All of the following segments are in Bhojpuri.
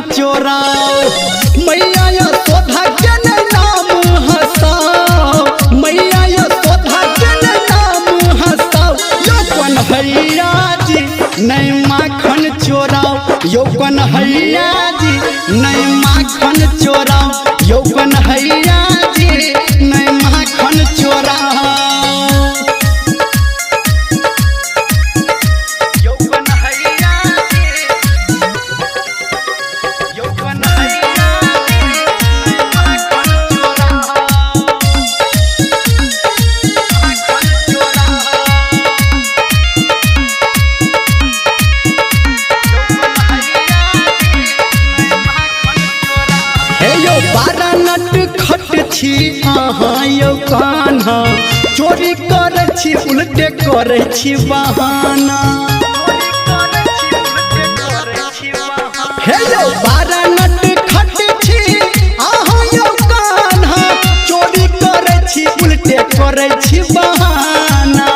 चोराओ मैया यशोदा के नाम हंसाओ मैया यशोदा के नाम हंसाओ यो कन्हैया जी नहीं माखन चोराओ यो कन्हैया जी नहीं माखन चोराओ यो कन्हैया जी नहीं माखन चोराओ अहाँ यो कान्हा चोरी करे छी उल्टे करे छी बहाना हे यो 12 नट खट छी अहाँ यो कान्हा चोरी करे छी उल्टे करे छी बहाना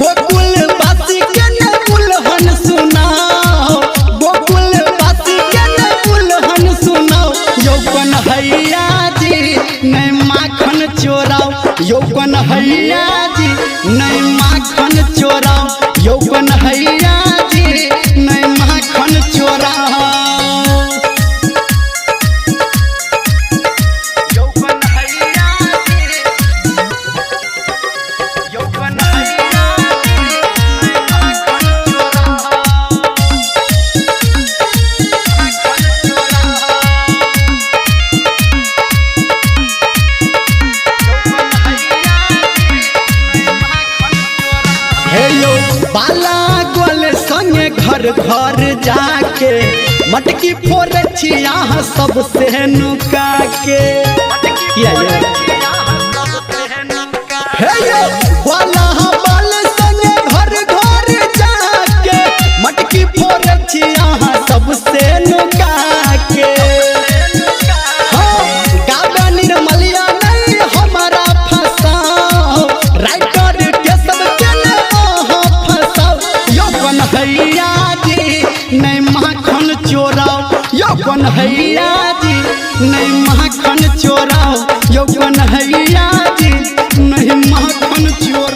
गोकुल वासी के न बुलहन सुनाओ गोकुल वासी के न बुलहन सुनाओ यो कन्हैया जी नहीं माखन चोराओ यो कन्हैया जी नहीं माखन चोराओ यो कन्हैया जी नहीं माखन चोराओ यो कन्हैया जी यो कन्हैया जी नहीं बाला गोल संगे घर घर जाके मटकी फोड़े छी यहाँ सबसे नुका के हे यो बाला बाल संगे घर घर जाके मटकी फोड़े छी यहाँ सबसे नुका के गागा निर्मलिया नहीं हमारा फसाओ राइटर के सबके कन्हैया जी नहीं माखन चोराओ यो कन्हैया जी नहीं माखन चोराओ यो कन्हैया जी नहीं माखन चोराओ।